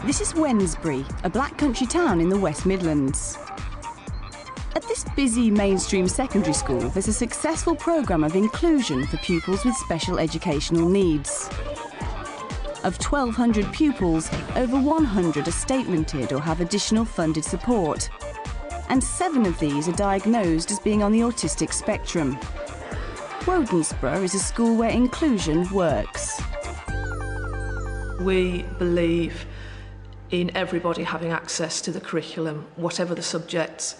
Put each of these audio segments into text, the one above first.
This is Wednesbury, a black country town in the West Midlands. At this busy mainstream secondary school, there's a successful programme of inclusion for pupils with special educational needs. Of 1,200 pupils, over 100 are statemented or have additional funded support. And 7 of these are diagnosed as being on the autistic spectrum. Wodensborough is a school where inclusion works. We believe in everybody having access to the curriculum, whatever the subjects,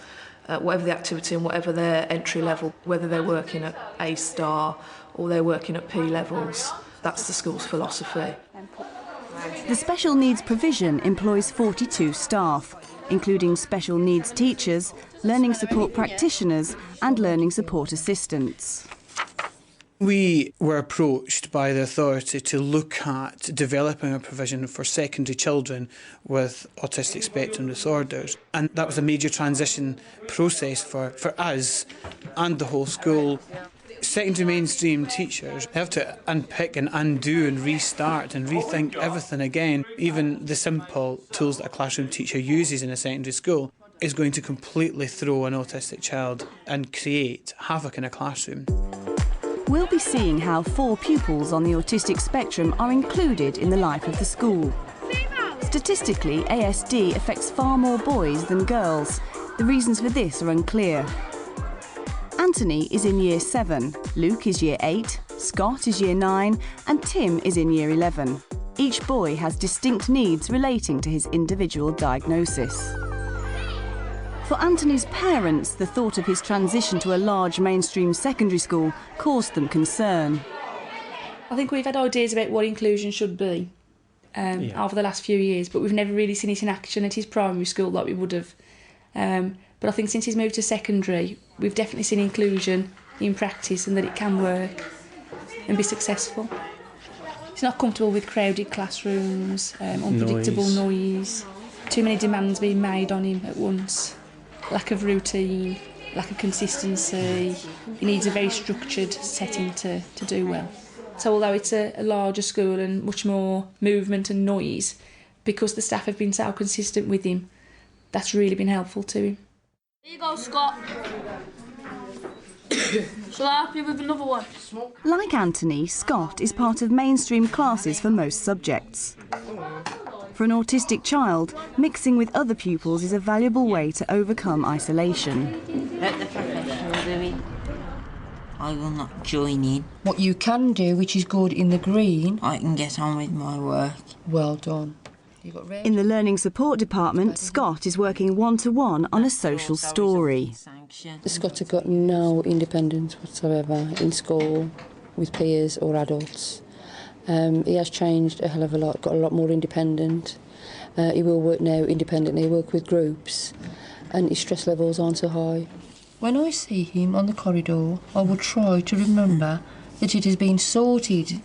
whatever the activity and whatever their entry level, whether they're working at A star or they're working at P levels. That's the school's philosophy. The special needs provision employs 42 staff, including special needs teachers, learning support practitioners and learning support assistants. We were approached by the authority to look at developing a provision for secondary children with autistic spectrum disorders. And that was a major transition process for us and the whole school. Secondary mainstream teachers have to unpick and undo and restart and rethink everything again. Even the simple tools that a classroom teacher uses in a secondary school is going to completely throw an autistic child and create havoc in a classroom. We'll be seeing how 4 pupils on the autistic spectrum are included in the life of the school. Statistically, ASD affects far more boys than girls. The reasons for this are unclear. Anthony is in Year 7, Luke is Year 8, Scott is Year 9 and Tim is in Year 11. Each boy has distinct needs relating to his individual diagnosis. For Anthony's parents, the thought of his transition to a large mainstream secondary school caused them concern. I think we've had ideas about what inclusion should be over the last few years, but we've never really seen it in action at his primary school like we would have. But I think since he's moved to secondary, we've definitely seen inclusion in practice and that it can work and be successful. He's not comfortable with crowded classrooms, unpredictable noise, too many demands being made on him at once. Lack of routine, lack of consistency. He needs a very structured setting to do well. So although it's a larger school and much more movement and noise, because the staff have been so consistent with him, that's really been helpful to him. Here you go, Scott. Shall I help you with another one? Like Anthony, Scott is part of mainstream classes for most subjects. For an autistic child, mixing with other pupils is a valuable way to overcome isolation. Let the professional do it. I will not join in. What you can do, which is good in the green... I can get on with my work. Well done. In the Learning Support Department, Scott is working one-to-one on a social story. Scott has got no independence whatsoever in school, with peers or adults. He has changed a hell of a lot, got a lot more independent. He will work now independently, work with groups, and his stress levels aren't so high. When I see him on the corridor, I will try to remember that it has been sorted.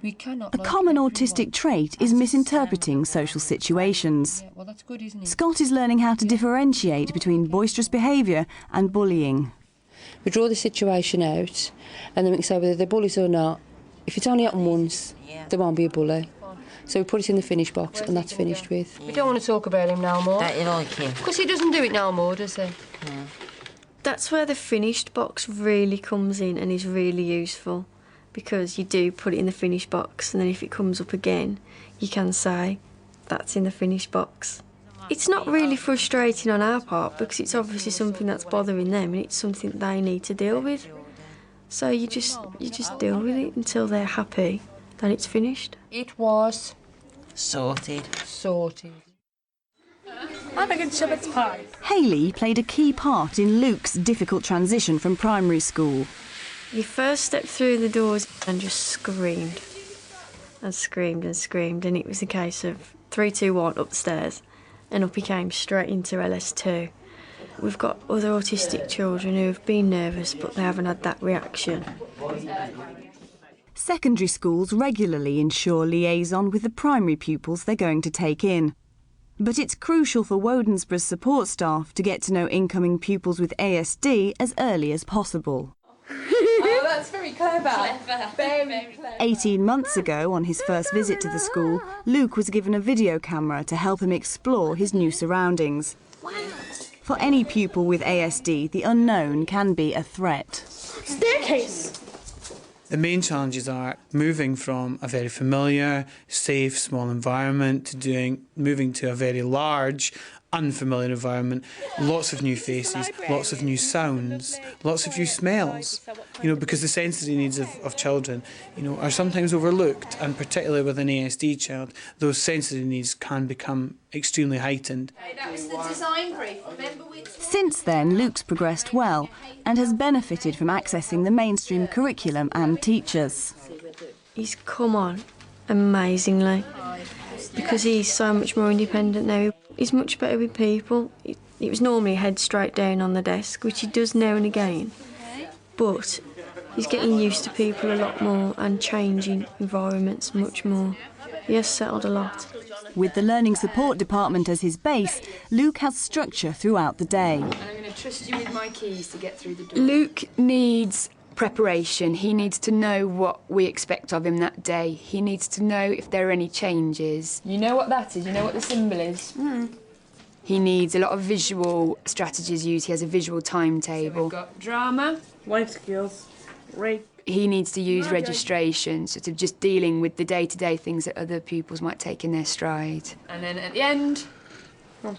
A common autistic trait is misinterpreting social situations. Well, that's good, isn't it? Scott is learning how to differentiate between boisterous behaviour and bullying. We draw the situation out, and then we can say whether they're bullies or not. If it's only happened once, there won't be a bully. So we put it in the finish box, and that's finished with. We don't want to talk about him no more. Don't you like him? Because he doesn't do it no more, does he? Yeah. That's where the finished box really comes in and is really useful, because you do put it in the finished box, and then if it comes up again, you can say, that's in the finished box. It's not really frustrating on our part, because it's obviously something that's bothering them, and it's something they need to deal with. So you just deal with it until they're happy, then it's finished. It was Sorted. I'm a good shepherd's pie. Hayley played a key part in Luke's difficult transition from primary school. You first stepped through the doors and just screamed and screamed and screamed, and it was a case of 3, 2, 1 up the stairs, and up he came straight into LS2. We've got other autistic children who have been nervous, but they haven't had that reaction. Secondary schools regularly ensure liaison with the primary pupils they're going to take in. But it's crucial for Wodensborough's support staff to get to know incoming pupils with ASD as early as possible. Oh, that's very clever. Very clever. 18 months ago, on his first visit to the school, Luke was given a video camera to help him explore his new surroundings. For any pupil with ASD, the unknown can be a threat. Staircase. The main challenges are moving from a very familiar, safe, small environment to moving to a very large, unfamiliar environment, lots of new faces, lots of new sounds, lots of new smells. Because the sensory needs of children, are sometimes overlooked, and particularly with an ASD child, those sensory needs can become extremely heightened. That was the design brief. Remember Since then, Luke's progressed well and has benefited from accessing the mainstream curriculum and teachers. He's come on amazingly because he's so much more independent now. He's much better with people. He was normally head straight down on the desk, which he does now and again. But he's getting used to people a lot more and changing environments much more. He has settled a lot. With the Learning Support Department as his base, Luke has structure throughout the day. And I'm going to trust you with my keys to get through the door. Luke needs preparation. He needs to know what we expect of him that day. He needs to know if there are any changes. You know what that is? You know what the symbol is? He needs a lot of visual strategies used. He has a visual timetable. So we've got drama. life skills. Rape. He needs to use registration, sort of just dealing with the day-to-day things that other pupils might take in their stride. And then at the end, Home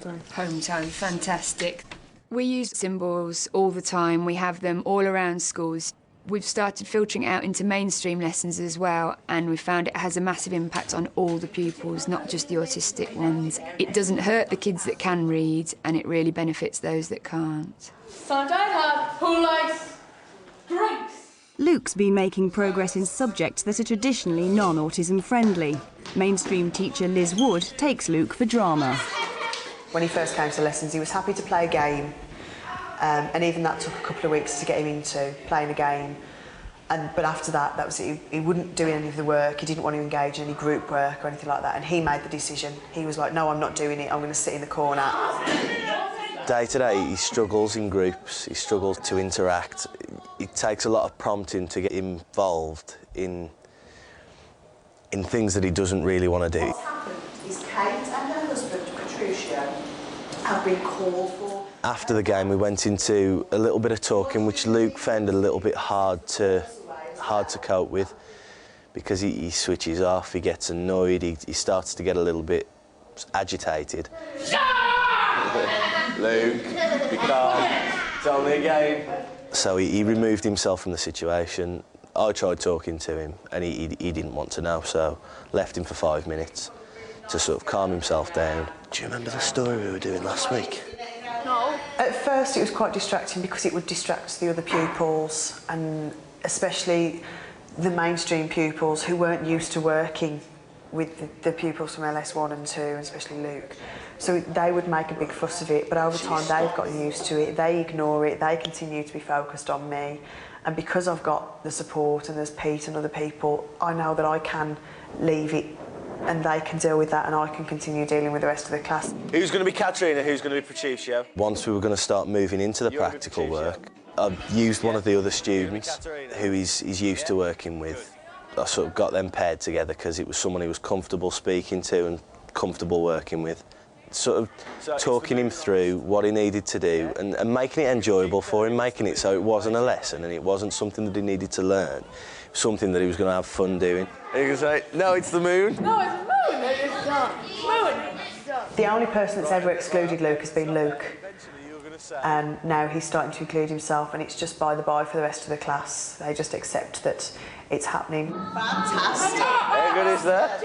time, fantastic. We use symbols all the time. We have them all around schools. We've started filtering out into mainstream lessons as well, and we found it has a massive impact on all the pupils, not just the autistic ones. It doesn't hurt the kids that can read, and it really benefits those that can't. Sunshine Hub. Who likes drinks? Luke's been making progress in subjects that are traditionally non-autism friendly. Mainstream teacher Liz Wood takes Luke for drama. When he first came to lessons, he was happy to play a game, and even that took a couple of weeks to get him into playing a game. But after that, that was it. He wouldn't do any of the work. He didn't want to engage in any group work or anything like that. And he made the decision. He was like, "No, I'm not doing it. I'm going to sit in the corner." Day to day, he struggles in groups. He struggles to interact. It takes a lot of prompting to get him involved in things that he doesn't really want to do. What's happened is Kate and her husband, Patricia, have been called for. After the game, we went into a little bit of talking, which Luke found a little bit hard to cope with, because he switches off, he gets annoyed, he starts to get a little bit agitated. Luke, be calm. It's only a game. So he removed himself from the situation. I tried talking to him, and he didn't want to know, so left him for 5 minutes to sort of calm himself down. Do you remember the story we were doing last week? No. At first, it was quite distracting because it would distract the other pupils, and especially the mainstream pupils who weren't used to working with the pupils from LS1 and 2, and especially Luke. So they would make a big fuss of it, but over time they've gotten used to it, they ignore it, they continue to be focused on me. And because I've got the support and there's Pete and other people, I know that I can leave it and they can deal with that and I can continue dealing with the rest of the class. Who's going to be Katrina, who's going to be Patricio? Once we were going to start moving into the practical work, I used one of the other students who he's used to working with. I sort of got them paired together because it was someone he was comfortable speaking to and comfortable working with. Sort of talking him through what he needed to do and making it enjoyable for him, making it so it wasn't a lesson and it wasn't something that he needed to learn. It was something that he was going to have fun doing. He can say, "No, it's the moon." No, it's the moon. It's not. Moon. The only person that's ever excluded Luke has been Luke. And now he's starting to include himself, and it's just by the by for the rest of the class. They just accept that it's happening. Fantastic. How good is that?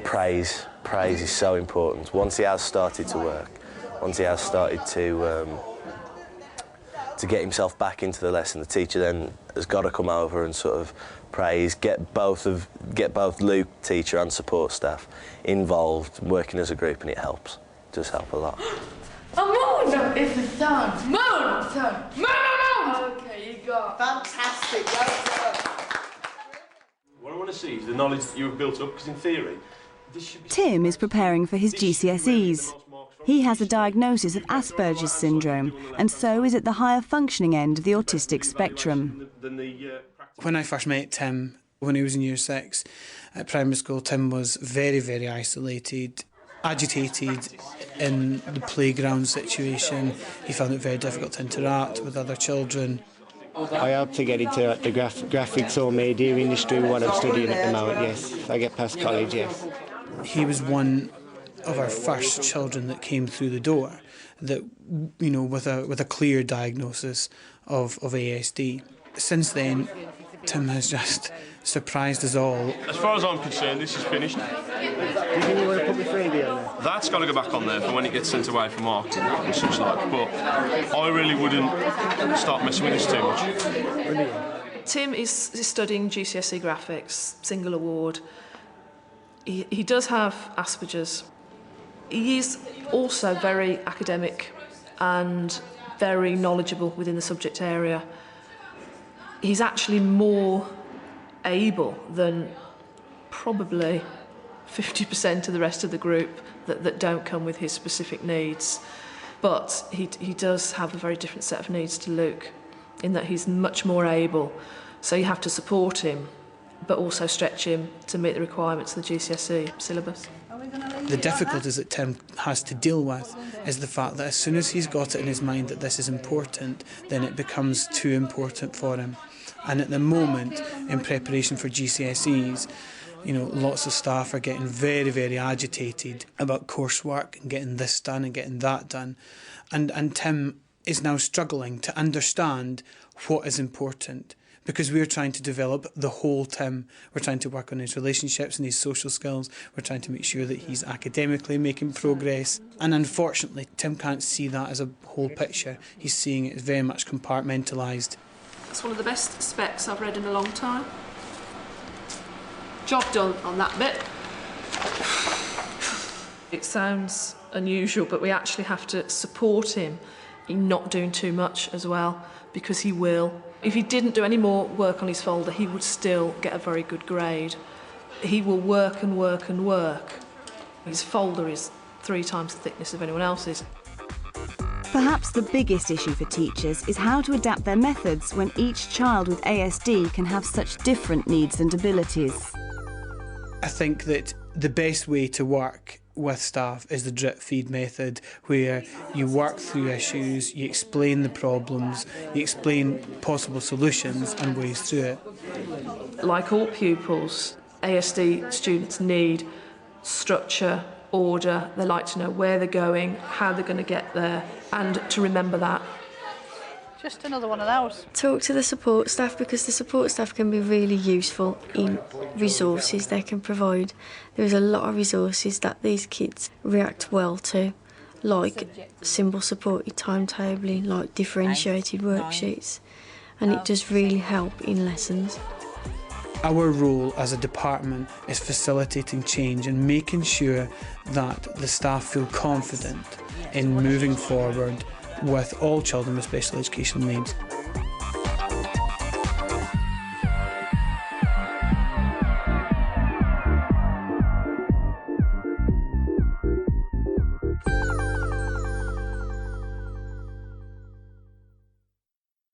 Praise. Praise is so important. Once he has started to work, once he has started to get himself back into the lesson, the teacher then has got to come over and sort of praise, get both Luke, teacher and support staff involved, working as a group, and it helps. It does help a lot. A moon is the sun. Moon, sun. Moon. Okay, you got. Fantastic. Well done. want to see is the knowledge that you have built up, because in theory, Tim is preparing for his GCSEs. He has a diagnosis of Asperger's syndrome and so is at the higher functioning end of the autistic spectrum. When I first met Tim, when he was in Year 6 at primary school, Tim was very, very isolated, agitated in the playground situation. He found it very difficult to interact with other children. I hope to get into the graphics or media industry, what I'm studying at the moment, yes. If I get past college, yes. He was one of our first children that came through the door, that, you know, with a clear diagnosis of ASD. Since then, Tim has just surprised us all. As far as I'm concerned, this is finished. Do you think you want to put the freebie on there? That's got to go back on there for when it gets sent away for marketing and such like, but I really wouldn't start messing with this too much. Tim is studying GCSE graphics, single award. He does have Asperger's. He is also very academic and very knowledgeable within the subject area. He's actually more able than probably 50% of the rest of the group that don't come with his specific needs. But he does have a very different set of needs to Luke, in that he's much more able. So you have to support him, but also stretch him to meet the requirements of the GCSE syllabus. The difficulties that Tim has to deal with is the fact that as soon as he's got it in his mind that this is important, then it becomes too important for him. And at the moment, in preparation for GCSEs, you know, lots of staff are getting very, very agitated about coursework and getting this done and getting that done. And Tim is now struggling to understand what is important, because we're trying to develop the whole Tim. We're trying to work on his relationships and his social skills. We're trying to make sure that he's academically making progress. And unfortunately, Tim can't see that as a whole picture. He's seeing it as very much compartmentalised. It's one of the best specs I've read in a long time. Job done on that bit. It sounds unusual, but we actually have to support him in not doing too much as well, because he will. If he didn't do any more work on his folder, he would still get a very good grade. He will work and work and work. His folder is 3 times the thickness of anyone else's. Perhaps the biggest issue for teachers is how to adapt their methods when each child with ASD can have such different needs and abilities. I think that the best way to work with staff is the drip feed method, where you work through issues, you explain the problems, you explain possible solutions and ways through it. Like all pupils, ASD students need structure, order. They like to know where they're going, how they're going to get there, and to remember that. Just another one of those. Talk to the support staff, because the support staff can be really useful in resources they can provide. There's a lot of resources that these kids react well to, like symbol supported timetabling, like differentiated worksheets, and it does really help in lessons. Our role as a department is facilitating change and making sure that the staff feel confident in moving forward with all children with special educational needs.